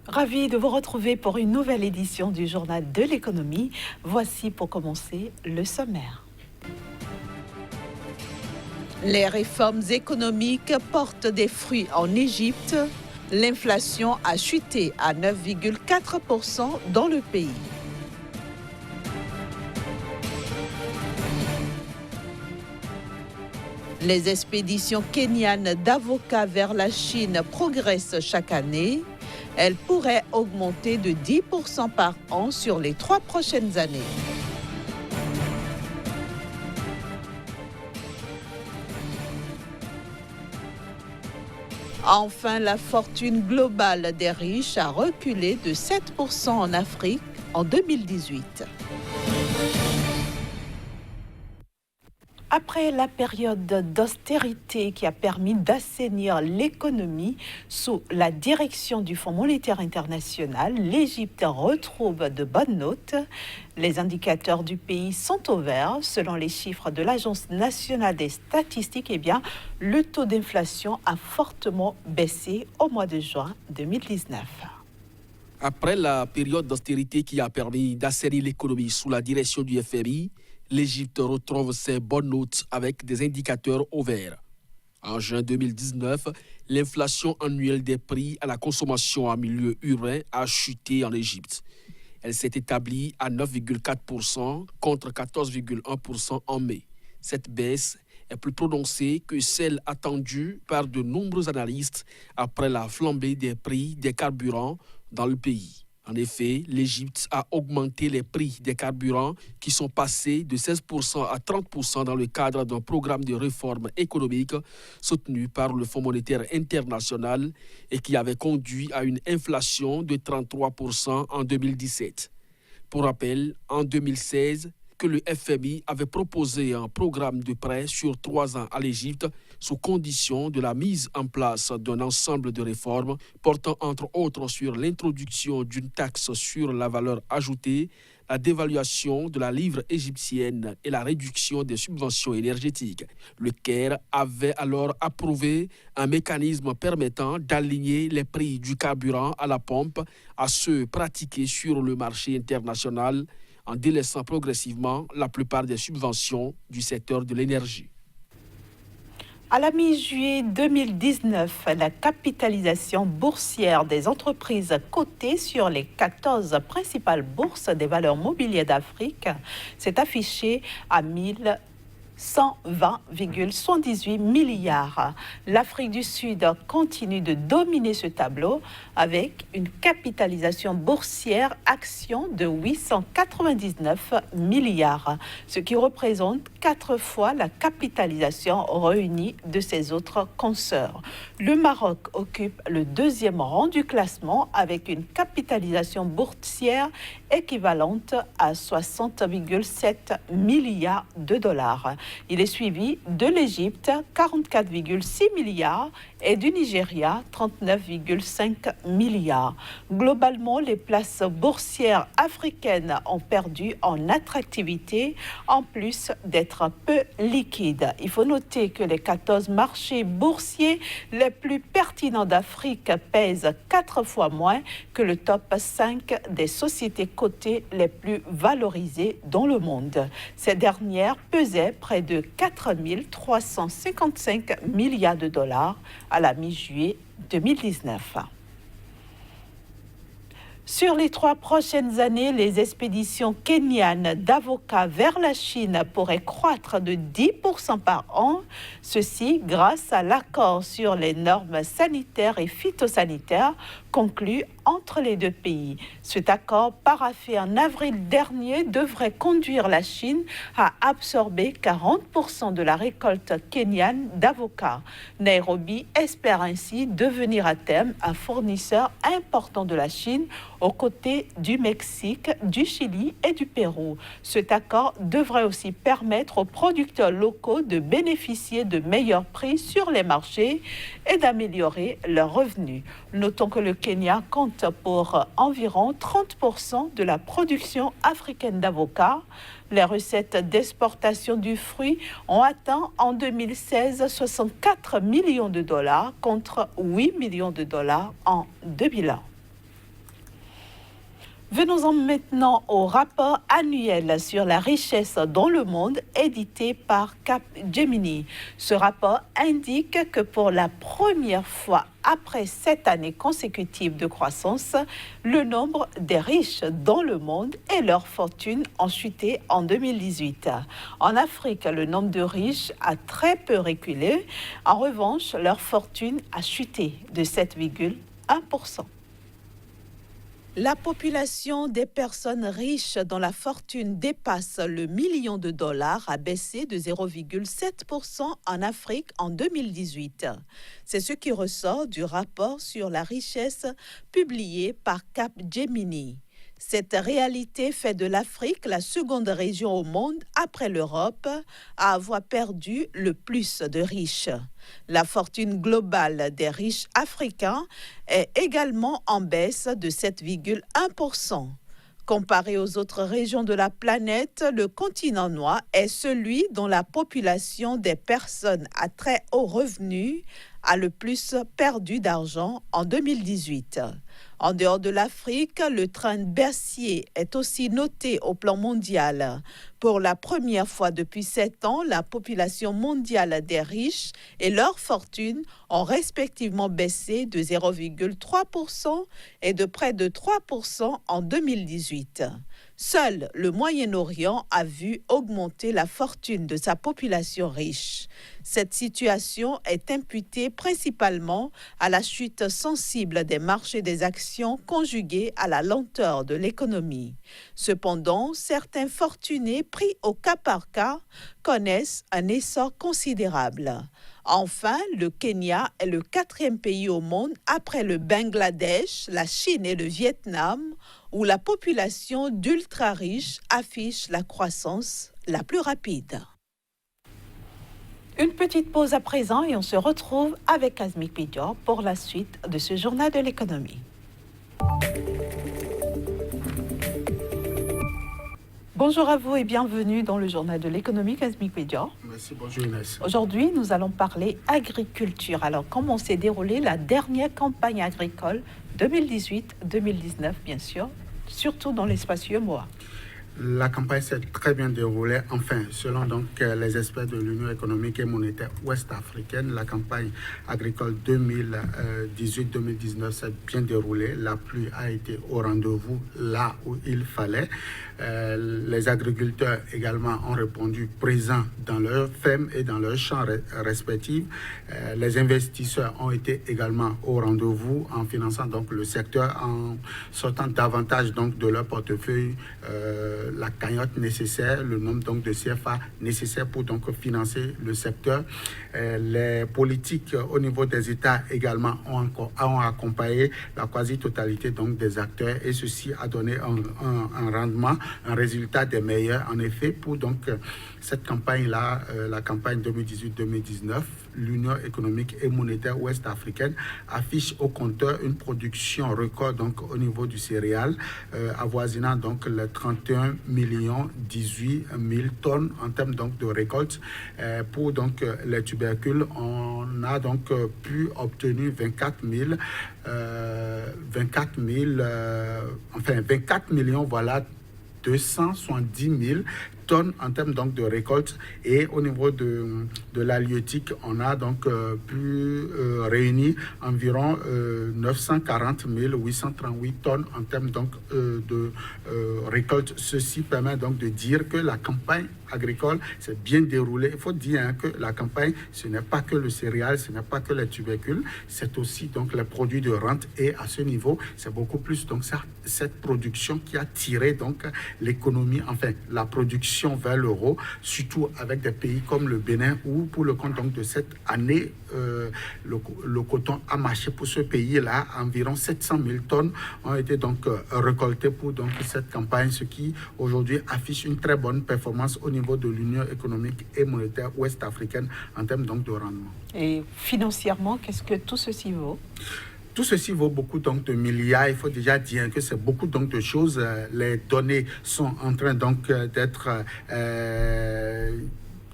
Ravi de vous retrouver pour une nouvelle édition du Journal de l'économie. Voici pour commencer le sommaire. Les réformes économiques portent des fruits en Égypte. L'inflation a chuté à 9,4% dans le pays. Les expéditions kenyanes d'avocats vers la Chine progressent chaque année. Elles pourraient augmenter de 10% par an sur les 3 prochaines années. Enfin, la fortune globale des riches a reculé de 7% en Afrique en 2018. Après la période d'austérité qui a permis d'assainir l'économie sous la direction du Fonds monétaire international, l'Égypte retrouve de bonnes notes. Les indicateurs du pays sont au vert. Selon les chiffres de l'Agence nationale des statistiques, le taux d'inflation a fortement baissé au mois de juin 2019. Après la période d'austérité qui a permis d'assainir l'économie sous la direction du FMI, l'Égypte retrouve ses bonnes notes avec des indicateurs au vert. En juin 2019, l'inflation annuelle des prix à la consommation en milieu urbain a chuté en Égypte. Elle s'est établie à 9,4% contre 14,1% en mai. Cette baisse est plus prononcée que celle attendue par de nombreux analystes après la flambée des prix des carburants dans le pays. En effet, l'Égypte a augmenté les prix des carburants qui sont passés de 16% à 30% dans le cadre d'un programme de réforme économique soutenu par le Fonds monétaire international et qui avait conduit à une inflation de 33% en 2017. Pour rappel, en 2016, que le FMI avait proposé un programme de prêt sur 3 ans à l'Égypte sous condition de la mise en place d'un ensemble de réformes portant entre autres sur l'introduction d'une taxe sur la valeur ajoutée, la dévaluation de la livre égyptienne et la réduction des subventions énergétiques. Le Caire avait alors approuvé un mécanisme permettant d'aligner les prix du carburant à la pompe à ceux pratiqués sur le marché international, en délaissant progressivement la plupart des subventions du secteur de l'énergie. À la mi-juillet 2019, la capitalisation boursière des entreprises cotées sur les 14 principales bourses des valeurs mobilières d'Afrique s'est affichée à 120,78 milliards. L'Afrique du Sud continue de dominer ce tableau avec une capitalisation boursière action de 899 milliards, ce qui représente 4 fois la capitalisation réunie de ses autres consoeurs. Le Maroc occupe le 2e rang du classement avec une capitalisation boursière équivalente à 60,7 milliards de dollars. Il est suivi de l'Égypte, 44,6 milliards, et du Nigeria, 39,5 milliards. Globalement, les places boursières africaines ont perdu en attractivité, en plus d'être peu liquides. Il faut noter que les 14 marchés boursiers les plus pertinents d'Afrique pèsent 4 fois moins que le top 5 des sociétés cotées les plus valorisées dans le monde. Ces dernières pesaient près de 4 355 milliards de dollars à la mi-juillet 2019. Sur les 3 prochaines années, les expéditions kenyanes d'avocats vers la Chine pourraient croître de 10% par an, ceci grâce à l'accord sur les normes sanitaires et phytosanitaires conclu entre les 2 pays. Cet accord, paraphé en avril dernier, devrait conduire la Chine à absorber 40% de la récolte kenyane d'avocats. Nairobi espère ainsi devenir à terme un fournisseur important de la Chine aux côtés du Mexique, du Chili et du Pérou. Cet accord devrait aussi permettre aux producteurs locaux de bénéficier de meilleurs prix sur les marchés et d'améliorer leurs revenus. Notons que le Kenya compte pour environ 30% de la production africaine d'avocats. Les recettes d'exportation du fruit ont atteint en 2016 64 millions de dollars contre 8 millions de dollars en 2001. Venons-en maintenant au rapport annuel sur la richesse dans le monde édité par Capgemini. Ce rapport indique que pour la première fois après 7 années consécutives de croissance, le nombre des riches dans le monde et leur fortune ont chuté en 2018. En Afrique, le nombre de riches a très peu reculé. En revanche, leur fortune a chuté de 7,1%. La population des personnes riches dont la fortune dépasse le million de dollars a baissé de 0,7% en Afrique en 2018. C'est ce qui ressort du rapport sur la richesse publié par Capgemini. Cette réalité fait de l'Afrique la seconde région au monde après l'Europe à avoir perdu le plus de riches. La fortune globale des riches africains est également en baisse de 7,1%. Comparé aux autres régions de la planète, le continent noir est celui dont la population des personnes à très haut revenu a le plus perdu d'argent en 2018. En dehors de l'Afrique, le train baissier est aussi noté au plan mondial. Pour la première fois depuis 7 ans, la population mondiale des riches et leurs fortunes ont respectivement baissé de 0,3% et de près de 3% en 2018. Seul le Moyen-Orient a vu augmenter la fortune de sa population riche. Cette situation est imputée principalement à la chute sensible des marchés des actions conjuguée à la lenteur de l'économie. Cependant, certains fortunés pris au cas par cas connaissent un essor considérable. Enfin, le Kenya est le 4e pays au monde après le Bangladesh, la Chine et le Vietnam, où la population d'ultra-riches affiche la croissance la plus rapide. Une petite pause à présent et on se retrouve avec Azmi Pidior pour la suite de ce journal de l'économie. Bonjour à vous et bienvenue dans le journal de l'économie, Azmi Pidior. Merci, bonjour Inès. Aujourd'hui, nous allons parler agriculture. Alors, comment s'est déroulée la dernière campagne agricole 2018-2019, bien sûr, surtout dans l'espace UEMOA? La campagne s'est très bien déroulée. Enfin, selon donc les experts de l'Union économique et monétaire ouest-africaine, la campagne agricole 2018-2019 s'est bien déroulée. La pluie a été au rendez-vous là où il fallait. Les agriculteurs également ont répondu présents dans leurs fermes et dans leurs champs respectifs. Les investisseurs ont été également au rendez-vous en finançant donc le secteur, en sortant davantage donc de leur portefeuille la cagnotte nécessaire, le nombre donc de CFA nécessaire pour donc financer le secteur. Les politiques au niveau des États également ont accompagné la quasi-totalité donc des acteurs et ceci a donné un rendement, un résultat des meilleurs. En effet, pour donc cette campagne-là, la campagne 2018-2019, l'Union économique et monétaire ouest-africaine affiche au compteur une production record donc au niveau du céréal, avoisinant donc les 31 18 000 tonnes en termes donc de récolte. Pour donc les tubercules, on a donc pu obtenir 24 millions, voilà, 270 000 tonnes en termes donc de récolte. Et au niveau de l'halieutique, on a donc pu réunir environ 940 838 tonnes en termes donc de récolte. Ceci permet donc de dire que la campagne agricole s'est bien déroulée. Il faut dire que la campagne, ce n'est pas que le céréal, ce n'est pas que les tubercules, c'est aussi donc les produits de rente. Et à ce niveau, c'est beaucoup plus donc cette production qui a tiré donc l'économie, enfin la production vers l'euro, surtout avec des pays comme le Bénin où pour le compte donc de cette année, le coton a marché pour ce pays-là. Environ 700 000 tonnes ont été donc récoltées pour donc cette campagne, ce qui aujourd'hui affiche une très bonne performance au niveau de l'Union économique et monétaire ouest-africaine en termes donc de rendement. Et financièrement, qu'est-ce que tout ceci vaut? Tout ceci vaut beaucoup donc de milliards. Il faut déjà dire que c'est beaucoup donc de choses. Les données sont en train donc d'être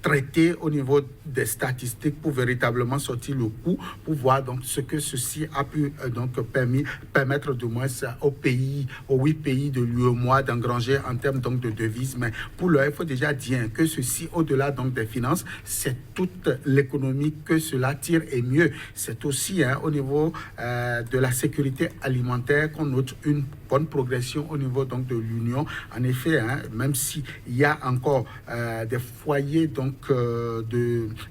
traiter au niveau des statistiques pour véritablement sortir le coût, pour voir donc ce que ceci a pu donc permettre de moins aux 8 pays de l'UEMOA d'engranger en termes donc de devises. Mais pour l'heure, il faut déjà dire que ceci, au-delà donc des finances, c'est toute l'économie que cela tire et mieux. C'est aussi au niveau de la sécurité alimentaire qu'on note une bonne progression au niveau donc de l'Union. En effet, même s'il y a encore des foyers donc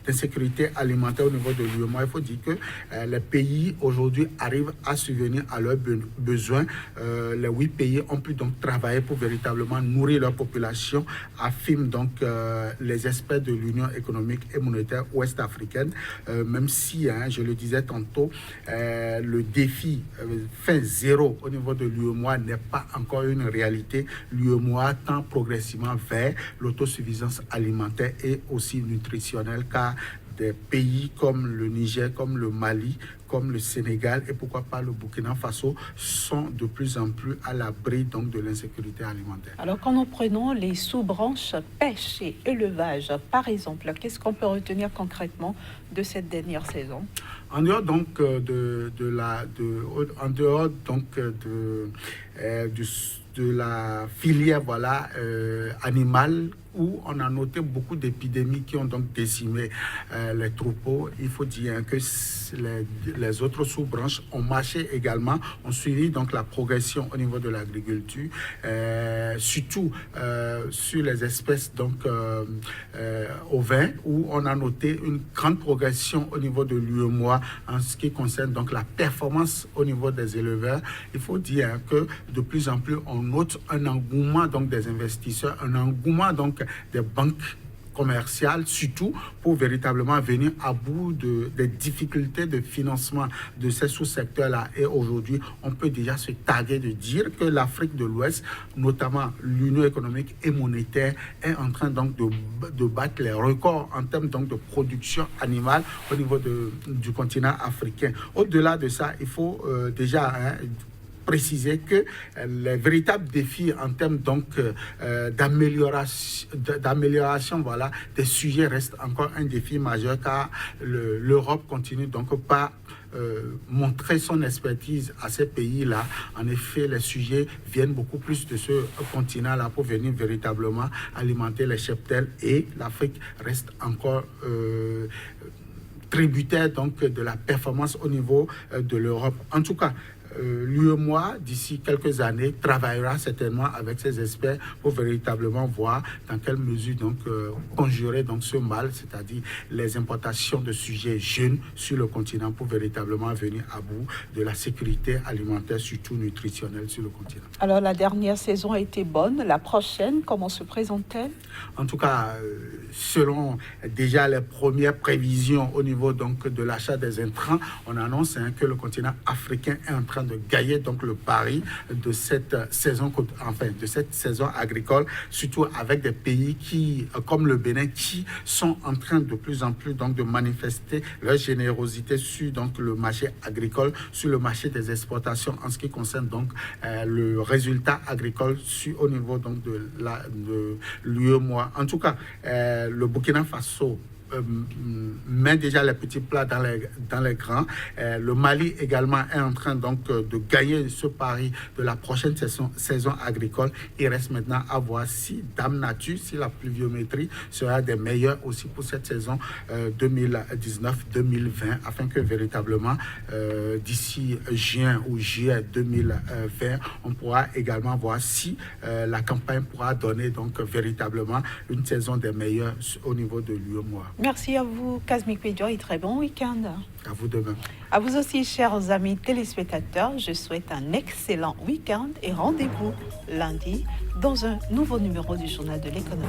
d'insécurité alimentaire au niveau de l'UEMOA, il faut dire que les pays aujourd'hui arrivent à subvenir à leurs besoins. Les 8 pays ont pu donc travailler pour véritablement nourrir leur population, affirment donc les experts de l'Union économique et monétaire ouest-africaine, même si, je le disais tantôt, le défi fin zéro au niveau de l'UEMOA n'est pas encore une réalité. L'UEMOA tend progressivement vers l'autosuffisance alimentaire et aussi nutritionnelle, car des pays comme le Niger, comme le Mali, comme le Sénégal et pourquoi pas le Burkina Faso sont de plus en plus à l'abri donc de l'insécurité alimentaire. Alors quand nous prenons les sous-branches pêche et élevage, par exemple, qu'est-ce qu'on peut retenir concrètement de cette dernière saison? En dehors donc de la filière animale, où on a noté beaucoup d'épidémies qui ont donc décimé les troupeaux. Il faut dire que les autres sous-branches ont marché également, ont suivi donc la progression au niveau de l'agriculture, surtout sur les espèces donc ovins, où on a noté une grande progression au niveau de l'UEMOA en ce qui concerne donc la performance au niveau des éleveurs. Il faut dire que de plus en plus on note un engouement donc des investisseurs, un engouement donc des banques commerciales, surtout pour véritablement venir à bout des difficultés de financement de ces sous-secteurs-là. Et aujourd'hui, on peut déjà se targuer de dire que l'Afrique de l'Ouest, notamment l'Union économique et monétaire, est en train donc de battre les records en termes donc de production animale au niveau du continent africain. Au-delà de ça, il faut déjà préciser que les véritables défis en termes donc d'amélioration des sujets restent encore un défi majeur, car l'Europe continue donc pas montrer son expertise à ces pays-là. En effet, les sujets viennent beaucoup plus de ce continent-là pour venir véritablement alimenter les cheptels, et l'Afrique reste encore tributaire donc de la performance au niveau de l'Europe. En tout cas, l'UEMOA, d'ici quelques années, travaillera certainement avec ses experts pour véritablement voir dans quelle mesure donc conjurer donc ce mal, c'est-à-dire les importations de sujets jeunes sur le continent, pour véritablement venir à bout de la sécurité alimentaire, surtout nutritionnelle, sur le continent. Alors la dernière saison a été bonne. La prochaine, comment se présente-t-elle? En tout cas, selon déjà les premières prévisions au niveau donc de l'achat des intrants, on annonce que le continent africain est en train de gagner donc le pari de cette saison, agricole, surtout avec des pays comme le Bénin, qui sont en train de plus en plus donc de manifester leur générosité sur donc le marché agricole, sur le marché des exportations en ce qui concerne donc le résultat agricole au niveau donc de l'UEMOA. En tout cas, le Burkina Faso met déjà les petits plats dans les grands. Le Mali également est en train donc de gagner ce pari de la prochaine saison agricole. Il reste maintenant à voir si Dame Nature, si la pluviométrie sera des meilleures aussi pour cette saison 2019-2020, afin que véritablement d'ici juin ou juillet 2020, on pourra également voir si la campagne pourra donner donc véritablement une saison des meilleures au niveau de l'UEMOA. Merci à vous, Kazmik Pedjo, et très bon week-end. À vous demain. À vous aussi, chers amis téléspectateurs, je souhaite un excellent week-end et rendez-vous lundi dans un nouveau numéro du Journal de l'économie.